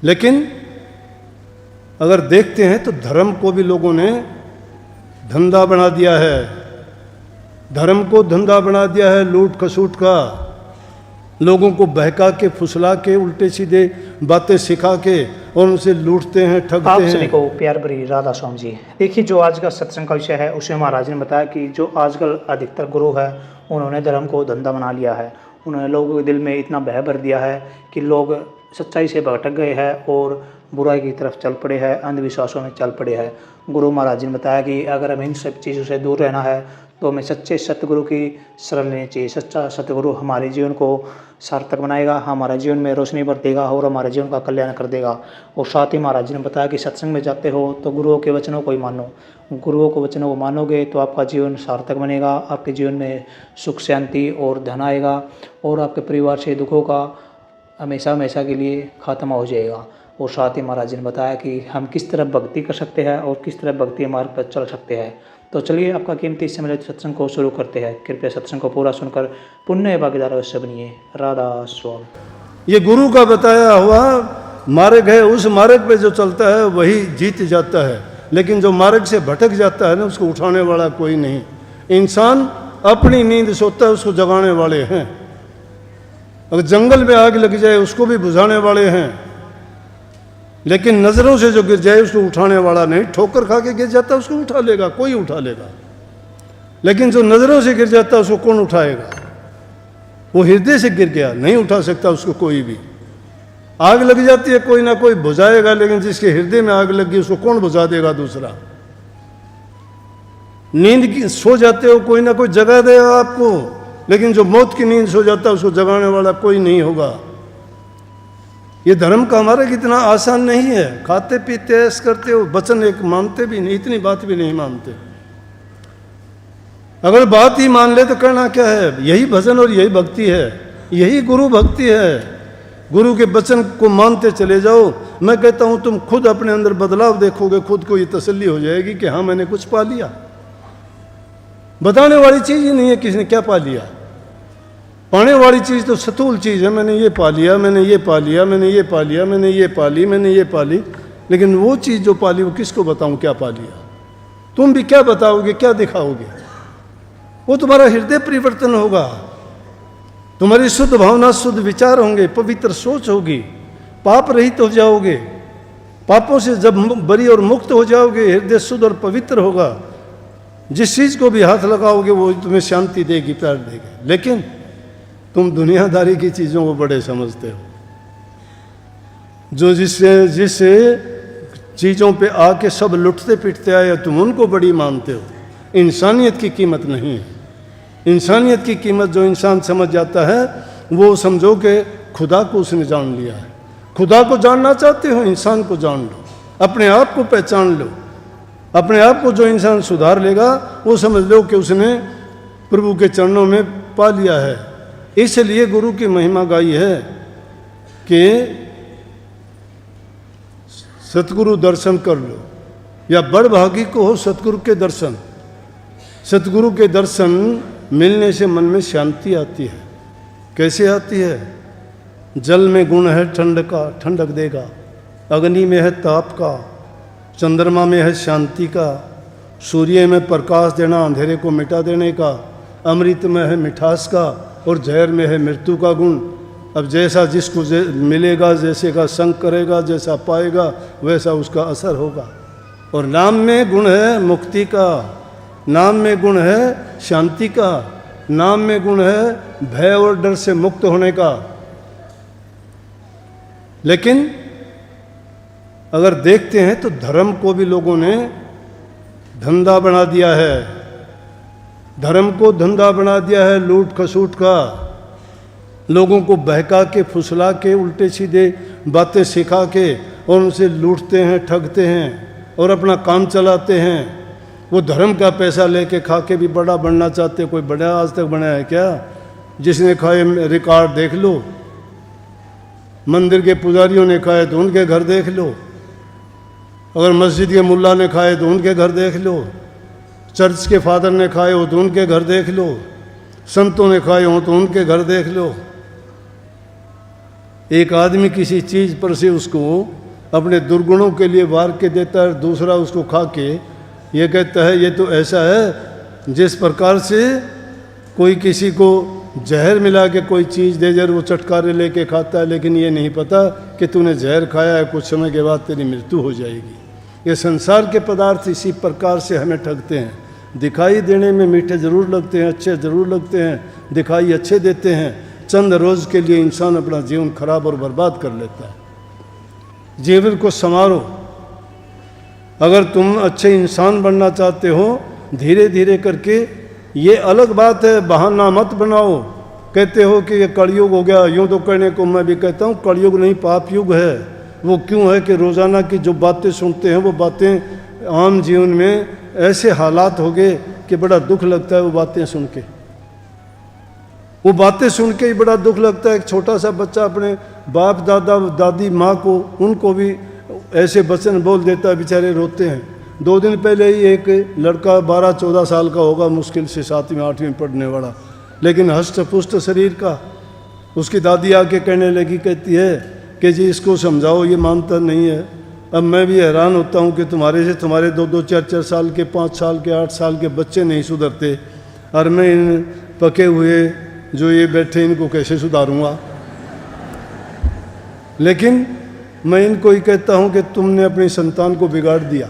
लेकिन अगर देखते हैं तो धर्म को भी लोगों ने धंधा बना दिया है, धर्म को धंधा बना दिया है लूट खसूट का। लोगों को बहका के फुसला के उल्टे सीधे बातें सिखा के और उनसे लूटते हैं, ठगते आप हैं। सभी को प्यार भरी राधा स्वामी जी। देखिए, जो आज का सत्संग का विषय है उसमें महाराज ने बताया कि जो आजकल अधिकतर गुरु है उन्होंने धर्म को धंधा बना लिया है। उन्होंने लोगों के दिल में इतना भय भर दिया है कि लोग सच्चाई से भटक गए हैं और बुराई की तरफ चल पड़े हैं, अंधविश्वासों में चल पड़े हैं। गुरु महाराज जी ने बताया कि अगर हमें इन सब चीज़ों से दूर रहना है तो हमें सच्चे सतगुरु की शरण लेनी चाहिए। सच्चा सतगुरु हमारे जीवन को सार्थक बनाएगा, हमारे जीवन में रोशनी भर देगा और हमारे जीवन का कल्याण कर देगा। और साथ ही महाराज जी ने बताया कि सत्संग में जाते हो तो गुरुओं के वचनों को ही मानो। गुरुओं के वचनों को मानोगे तो आपका जीवन सार्थक बनेगा, आपके जीवन में सुख शांति और धन आएगा और आपके परिवार से दुखों का हमेशा हमेशा के लिए खात्मा हो जाएगा। और साथ ही महाराज जी ने बताया कि हम किस तरह भक्ति कर सकते हैं और किस तरह भक्ति मार्ग पर चल सकते हैं। तो चलिए आपका कीमती समय सत्संग को शुरू करते हैं। कृपया सत्संग को पूरा सुनकर पुण्य भागीदार अवश्य बनिए। राधा स्वामी। ये गुरु का बताया हुआ मार्ग है, उस मार्ग पे जो चलता है वही जीत जाता है। लेकिन जो मार्ग से भटक जाता है ना, उसको उठाने वाला कोई नहीं। इंसान अपनी नींद सोता है, उसको जगाने वाले हैं। अगर जंगल में आग लग जाए उसको भी बुझाने वाले हैं, लेकिन नज़रों से जो गिर जाए उसको उठाने वाला नहीं। ठोकर खा के गिर जाता है उसको उठा लेगा, कोई उठा लेगा, लेकिन जो नज़रों से गिर जाता है उसको कौन उठाएगा? वो हृदय से गिर गया, नहीं उठा सकता उसको कोई भी। आग लग जाती है, कोई ना कोई बुझाएगा, लेकिन जिसके हृदय में आग लगी उसको कौन बुझा देगा? दूसरा। नींद की सो जाते हो, कोई ना कोई जगा देगा आपको, लेकिन जो मौत की नींद सो जाता है उसको जगाने वाला कोई नहीं होगा। ये धर्म का हमारा कितना आसान नहीं है। खाते पीते ऐश करते हो, वचन एक मानते भी नहीं, इतनी बात भी नहीं मानते। अगर बात ही मान ले तो करना क्या है? यही भजन और यही भक्ति है, यही गुरु भक्ति है। गुरु के वचन को मानते चले जाओ। मैं कहता हूं तुम खुद अपने अंदर बदलाव देखोगे, खुद को ये तसल्ली हो जाएगी कि हाँ मैंने कुछ पा लिया। बताने वाली चीज ही नहीं है किसने क्या पा लिया। पाने वाली चीज़ तो सतूल चीज़ है। मैंने ये पा लिया, मैंने ये पा लिया, मैंने ये पा लिया, मैंने ये पा ली, मैंने ये पा ली। लेकिन वो चीज़ जो पा ली वो किसको बताऊं क्या पा लिया? तुम भी क्या बताओगे, क्या दिखाओगे? वो तुम्हारा हृदय परिवर्तन होगा, तुम्हारी शुद्ध भावना, शुद्ध विचार होंगे, पवित्र सोच होगी, पाप रहित हो जाओगे। पापों से जब बरी और मुक्त हो जाओगे, हृदय शुद्ध और पवित्र होगा। जिस चीज़ को भी हाथ लगाओगे वो तुम्हें शांति देगी, प्यार देगी। लेकिन तुम दुनियादारी की चीज़ों को बड़े समझते हो, जो जिस चीज़ों पे आके सब लुटते पिटते आए, तुम उनको बड़ी मानते हो। इंसानियत की कीमत नहीं है। इंसानियत की कीमत जो इंसान समझ जाता है वो समझो कि खुदा को उसने जान लिया है। खुदा को जानना चाहते हो, इंसान को जान लो, अपने आप को पहचान लो। अपने आप को जो इंसान सुधार लेगा वो समझ लो कि उसने प्रभु के चरणों में पा लिया है। इसलिए गुरु की महिमा गाई है कि सतगुरु दर्शन कर लो, या बड़ भागी को हो सतगुरु के दर्शन। सतगुरु के दर्शन मिलने से मन में शांति आती है। कैसे आती है? जल में गुण है ठंडक देगा, अग्नि में है ताप का, चंद्रमा में है शांति का, सूर्य में प्रकाश देना, अंधेरे को मिटा देने का, अमृत में है मिठास का और जहर में है मृत्यु का गुण। अब जैसा जिसको मिलेगा, जैसे का संग करेगा, जैसा पाएगा वैसा उसका असर होगा। और नाम में गुण है मुक्ति का, नाम में गुण है शांति का, नाम में गुण है भय और डर से मुक्त होने का। लेकिन अगर देखते हैं तो धर्म को भी लोगों ने धंधा बना दिया है। धर्म को धंधा बना दिया है लूट खसूट का। लोगों को बहका के फुसला के उल्टे सीधे बातें सिखा के और उनसे लूटते हैं, ठगते हैं और अपना काम चलाते हैं। वो धर्म का पैसा लेके खा के भी बड़ा बनना चाहते। कोई बड़ा आज तक बना है क्या? जिसने खाए रिकॉर्ड देख लो, मंदिर के पुजारियों ने खाए तो उनके घर देख लो, अगर मस्जिद के मुल्ला ने खाए तो उनके घर देख लो, चर्च के फादर ने खाए हो तो उनके घर देख लो, संतों ने खाए हो तो उनके घर देख लो। एक आदमी किसी चीज़ पर से उसको अपने दुर्गुणों के लिए वार के देता है, दूसरा उसको खा के ये कहता है ये तो ऐसा है जिस प्रकार से कोई किसी को जहर मिला के कोई चीज़ दे जर वो चटकारे लेके खाता है, लेकिन ये नहीं पता कि तूने जहर खाया है, कुछ समय के बाद तेरी मृत्यु हो जाएगी। ये संसार के पदार्थ इसी प्रकार से हमें ठगते हैं। दिखाई देने में मीठे ज़रूर लगते हैं, अच्छे ज़रूर लगते हैं, दिखाई अच्छे देते हैं, चंद रोज़ के लिए इंसान अपना जीवन खराब और बर्बाद कर लेता है। जीवन को संवारो। अगर तुम अच्छे इंसान बनना चाहते हो धीरे धीरे करके, ये अलग बात है, बहाना मत बनाओ। कहते हो कि ये कलयुग हो गया, यूँ तो कहने को मैं भी कहता हूँ कलयुग नहीं पाप युग है। वो क्यों है कि रोज़ाना की जो बातें सुनते हैं वो बातें आम जीवन में ऐसे हालात हो गए कि बड़ा दुख लगता है वो बातें सुन के। वो बातें सुन के ही बड़ा दुख लगता है। एक छोटा सा बच्चा अपने बाप दादा दादी माँ को, उनको भी ऐसे वचन बोल देता है, बेचारे रोते हैं। 2 दिन पहले ही एक लड़का 12-14 साल का होगा, मुश्किल से 7वीं 8वीं पढ़ने वाला, लेकिन हष्ट पुष्ट शरीर का, उसकी दादी आके कहने लगी, कहती है कि जी इसको समझाओ, ये मानता नहीं है। अब मैं भी हैरान होता हूँ कि तुम्हारे से तुम्हारे 2-2, 4-4 साल के, 5 साल के, 8 साल के बच्चे नहीं सुधरते, और मैं इन पके हुए जो ये बैठे इनको कैसे सुधारूँगा। लेकिन मैं इनको ही कहता हूँ कि तुमने अपनी संतान को बिगाड़ दिया।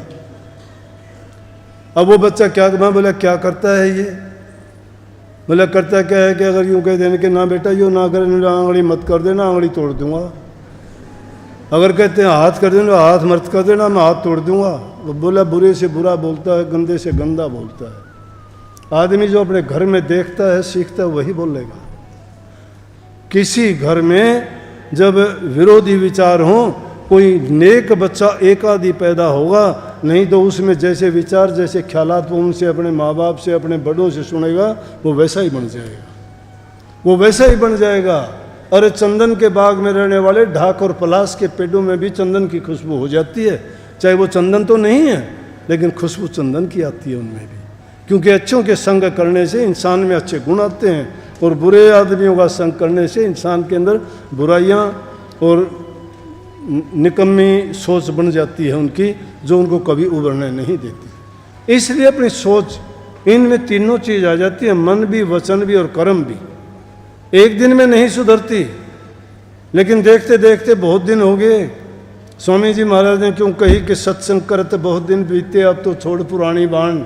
अब वो बच्चा क्या, मैं बोला क्या करता है ये, बोला करता क्या है कि अगर यूँ कह देने कि ना बेटा यूँ ना करे, आंगली मत कर देना, आंगली तोड़ दूंगा। अगर कहते हैं हाथ कर देना, हाथ मत कर देना, मैं हाथ तोड़ दूंगा। वो बोला बुरे से बुरा बोलता है, गंदे से गंदा बोलता है। आदमी जो अपने घर में देखता है सीखता है वही बोलेगा। किसी घर में जब विरोधी विचार हो, कोई नेक बच्चा एक आदि पैदा होगा, नहीं तो उसमें जैसे विचार जैसे ख्यालात वो उनसे, अपने माँ बाप से, अपने बड़ों से सुनेगा, वो वैसा ही बन जाएगा, वो वैसा ही बन जाएगा। अरे चंदन के बाग में रहने वाले ढाक और पलाश के पेड़ों में भी चंदन की खुशबू हो जाती है, चाहे वो चंदन तो नहीं है लेकिन खुशबू चंदन की आती है उनमें भी, क्योंकि अच्छों के संग करने से इंसान में अच्छे गुण आते हैं, और बुरे आदमियों का संग करने से इंसान के अंदर बुराइयाँ और निकम्मी सोच बन जाती है उनकी, जो उनको कभी उभरने नहीं देती। इसलिए अपनी सोच, इनमें तीनों चीज़ आ जाती है, मन भी, वचन भी और कर्म भी। एक दिन में नहीं सुधरती, लेकिन देखते देखते बहुत दिन हो गए। स्वामी जी महाराज ने क्यों कही कि सत्संग करत बहुत दिन बीते, अब तो छोड़ पुरानी बाण।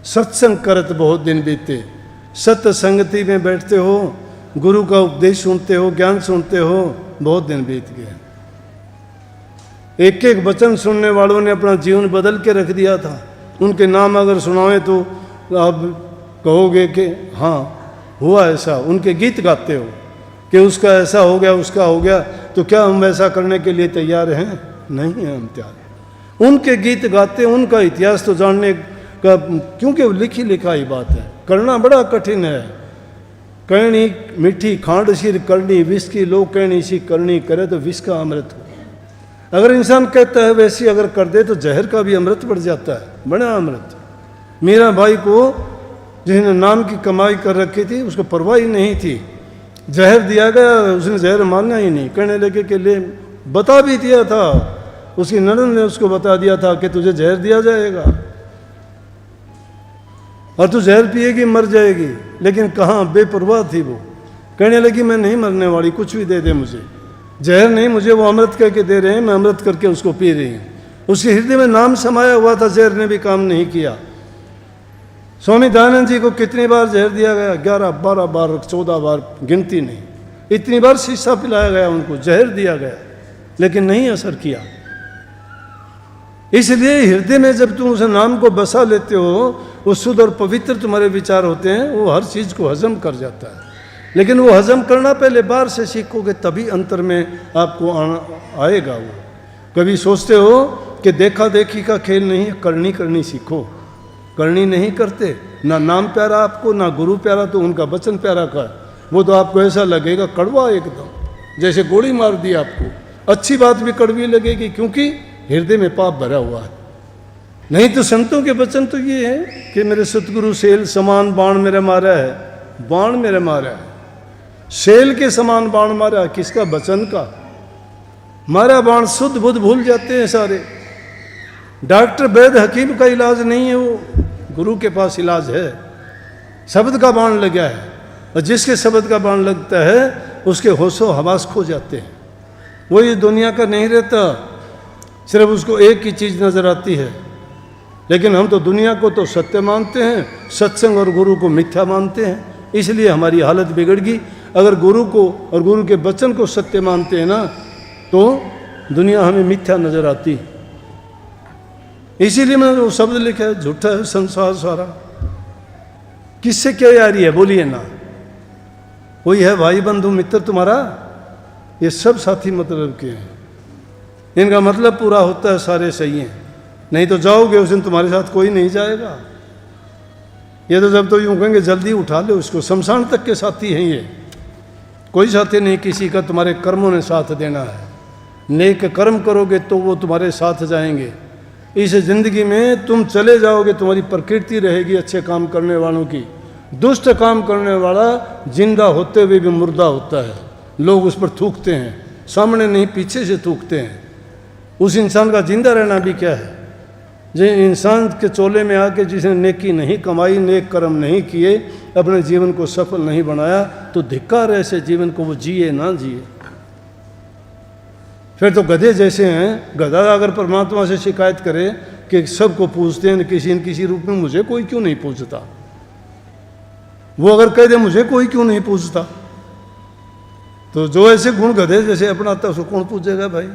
सत्संग करत बहुत दिन बीते, सत्य संगति में बैठते हो, गुरु का उपदेश सुनते हो, ज्ञान सुनते हो, बहुत दिन बीत गए। एक एक वचन सुनने वालों ने अपना जीवन बदल के रख दिया था। उनके नाम अगर सुनाएं तो आप कहोगे कि हाँ हुआ ऐसा। उनके गीत गाते हो कि उसका ऐसा हो गया, उसका हो गया, तो क्या हम वैसा करने के लिए तैयार हैं? नहीं हैं हम तैयार। उनके गीत गाते, उनका इतिहास तो जानने का, क्योंकि वो लिखी लिखाई बात है, करना बड़ा कठिन है। कहनी मीठी खांड सिर करनी, विष की लोग कहनी सी करनी, करे तो विष का अमृत हो। अगर इंसान कहता है वैसी अगर कर दे तो जहर का भी अमृत बढ़ जाता है, बड़ा अमृत। मीरा भाई को जिसने नाम की कमाई कर रखी थी, उसको परवाह ही नहीं थी, जहर दिया गया, उसने जहर मानना ही नहीं। कहने लगे कि ले, बता भी दिया था, उसकी ननद ने उसको बता दिया था कि तुझे जहर दिया जाएगा और तू जहर पिएगी मर जाएगी, लेकिन कहाँ, बेपरवाह थी वो। कहने लगी मैं नहीं मरने वाली, कुछ भी दे दे मुझे, जहर नहीं, मुझे वो अमृत करके दे रहे हैं, मैं अमृत करके उसको पी रही हूँ। उसके हृदय में नाम समाया हुआ था, जहर ने भी काम नहीं किया। स्वामी दयानंद जी को कितनी बार जहर दिया गया? 11, 12 बार, 14 बार, गिनती नहीं। इतनी बार शीशा पिलाया गया उनको, जहर दिया गया, लेकिन नहीं असर किया। इसलिए हृदय में जब तुम उस नाम को बसा लेते हो, वो शुद्ध और पवित्र तुम्हारे विचार होते हैं, वो हर चीज़ को हजम कर जाता है। लेकिन वो हजम करना पहले बाहर से सीखोगे, तभी अंतर में आपको आएगा। वो कभी सोचते हो कि देखा देखी का खेल नहीं है, करनी करनी सीखो। करनी नहीं करते, ना नाम प्यारा आपको, ना गुरु प्यारा, तो उनका वचन प्यारा का है। वो तो आपको ऐसा लगेगा कड़वा एकदम, जैसे गोली मार दी आपको। अच्छी बात भी कड़वी लगेगी, क्योंकि हृदय में पाप भरा हुआ है। नहीं तो संतों के वचन तो ये है कि मेरे सतगुरु सेल समान बाण मेरा मारा है, बाण मेरा मारा है, सेल के समान बाण मारा, किसका? वचन का। हमारा बाण शुद्ध बुद्ध भूल जाते हैं सारे। डॉक्टर वैद्य हकीम का इलाज नहीं है, वो गुरु के पास इलाज है। शब्द का बाण लगा है, और जिसके शब्द का बाण लगता है उसके होशो हवास खो जाते हैं। वो ये दुनिया का नहीं रहता, सिर्फ उसको एक ही चीज़ नज़र आती है। लेकिन हम तो दुनिया को तो सत्य मानते हैं, सत्संग और गुरु को मिथ्या मानते हैं, इसलिए हमारी हालत बिगड़ गई। अगर गुरु को और गुरु के वचन को सत्य मानते हैं ना, तो दुनिया हमें मिथ्या नज़र आती। इसीलिए मैंने वो शब्द लिखा है, झूठा है संसार सारा। किससे क्या यारी है बोलिए ना? कोई है भाई बंधु मित्र तुम्हारा? ये सब साथी मतलब के हैं, इनका मतलब पूरा होता है सारे सही हैं, नहीं तो जाओगे उस दिन तुम्हारे साथ कोई नहीं जाएगा। ये तो जब तो यूँ कहेंगे जल्दी उठा लो उसको, शमशान तक के साथी हैं ये। कोई साथी नहीं किसी का तुम्हारे कर्मों ने साथ देना है। नेक कर्म करोगे तो वो तुम्हारे साथ जाएंगे। इस जिंदगी में तुम चले जाओगे, तुम्हारी प्रकृति रहेगी अच्छे काम करने वालों की। दुष्ट काम करने वाला जिंदा होते हुए भी मुर्दा होता है, लोग उस पर थूकते हैं, सामने नहीं पीछे से थूकते हैं। उस इंसान का जिंदा रहना भी क्या है? जिस इंसान के चोले में आके जिसने नेकी नहीं कमाई, नेक कर्म नहीं किए, अपने जीवन को सफल नहीं बनाया, तो धिक्कार है ऐसे जीवन को, वो जिए ना जिए। फिर तो गधे जैसे हैं। गधा अगर परमात्मा से शिकायत करे कि सबको पूछते हैं किसी न किसी रूप में, मुझे कोई क्यों नहीं पूछता, वो अगर कह दे मुझे कोई क्यों नहीं पूछता, तो जो ऐसे गुण गधे जैसे अपनाता है उसको कौन पूछेगा भाई?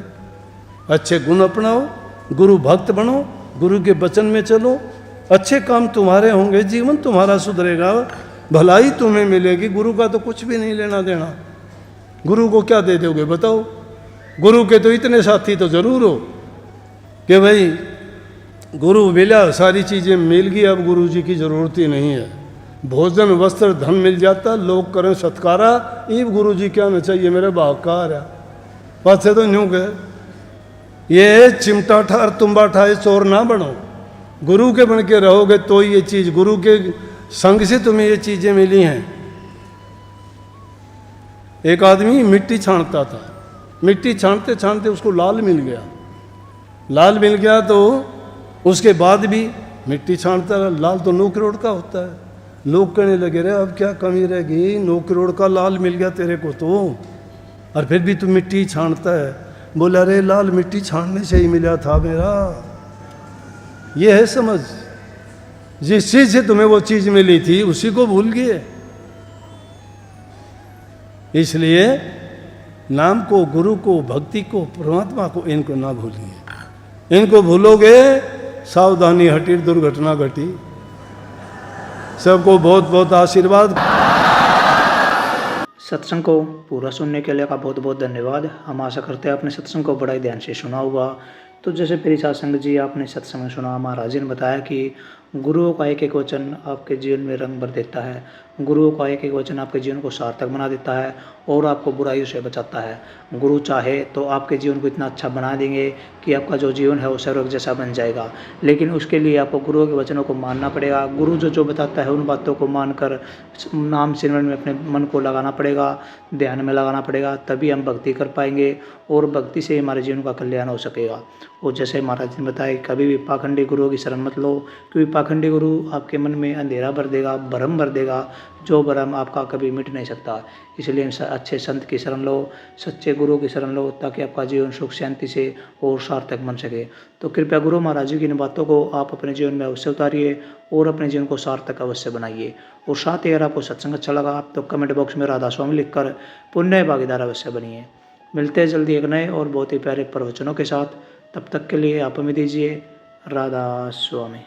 अच्छे गुण अपनाओ, गुरु भक्त बनो, गुरु के वचन में चलो, अच्छे काम तुम्हारे होंगे, जीवन तुम्हारा सुधरेगा, भलाई तुम्हें मिलेगी। गुरु का तो कुछ भी नहीं लेना देना। गुरु को क्या दे दोगे बताओ? गुरु के तो इतने साथी तो जरूर हो कि भाई गुरु मिला, सारी चीज़ें मिल गई, अब गुरु जी की ज़रूरत ही नहीं है। भोजन वस्त्र धन मिल जाता, लोग करें सत्कारा, ये गुरु जी क्या न चाहिए मेरे बाकार है। बात से तो न्यू गए, ये चिमटा ठार तुम्बा ठाए चोर ना बनो। गुरु के बन के रहोगे तो ये चीज़, गुरु के संग से तुम्हें ये चीज़ें मिली हैं। एक आदमी मिट्टी छानता था, मिट्टी छानते छानते उसको लाल मिल गया। लाल मिल गया तो उसके बाद भी मिट्टी छानता रहा, लाल तो 9 करोड़ का होता है। लोग कहने लगे रे अब क्या कमी रह गई, 9 करोड़ का लाल मिल गया तेरे को तो, और फिर भी तू मिट्टी छानता है। बोला रे लाल मिट्टी छानने से ही मिला था मेरा। ये है समझ, जिस चीज़ से तुम्हें वो चीज़ मिली थी उसी को भूल गए। इसलिए नाम को, गुरु को, भक्ति को, परमात्मा को, इनको ना भूलिए। इनको भूलोगे सावधानी हटी, दुर्घटना घटी। सबको बहुत बहुत आशीर्वाद। सत्संग को पूरा सुनने के लिए का बहुत बहुत धन्यवाद। हम आशा करते हैं आपने सत्संग को बड़ा ही ध्यान से सुना होगा। तो जैसे प्रिय साधु जी आपने सत्संग में सुना, महाराज जी ने बताया कि गुरुओं का एक एक वचन आपके जीवन में रंग भर देता है। गुरुओं का एक एक वचन आपके जीवन को सार्थक बना देता है और आपको बुराइयों से बचाता है। गुरु चाहे तो आपके जीवन को इतना अच्छा बना देंगे कि आपका जो जीवन है वो स्वर्ग जैसा बन जाएगा। लेकिन उसके लिए आपको गुरुओं के वचनों को मानना पड़ेगा। गुरु जो बताता है उन बातों को मानकर नाम सिमरन में अपने मन को लगाना पड़ेगा, ध्यान में लगाना पड़ेगा, तभी हम भक्ति कर पाएंगे और भक्ति से हमारे जीवन का कल्याण हो सकेगा। और जैसे महाराज जी ने बताया, कभी भी पाखंडी गुरुओं की शरण मत लो, क्योंकि पाखंडी गुरु आपके मन में अंधेरा भर देगा, भ्रम भर देगा, जो भ्रम आपका कभी मिट नहीं सकता। इसलिए अच्छे संत की शरण लो, सच्चे गुरु की शरण लो, ताकि आपका जीवन सुख शांति से और सार्थक बन सके। तो कृपया गुरु महाराज जी की इन बातों को आप अपने जीवन में अवश्य उतारिए और अपने जीवन को सार्थक अवश्य बनाइए। और साथ ही अगर आपको सत्संग अच्छा लगा तो कमेंट बॉक्स में राधा स्वामी लिखकर पुण्य भागीदार अवश्य बनिए। मिलते हैं जल्दी एक नए और बहुत ही प्यारे प्रवचनों के साथ। तब तक के लिए आप हमें दीजिए राधा स्वामी।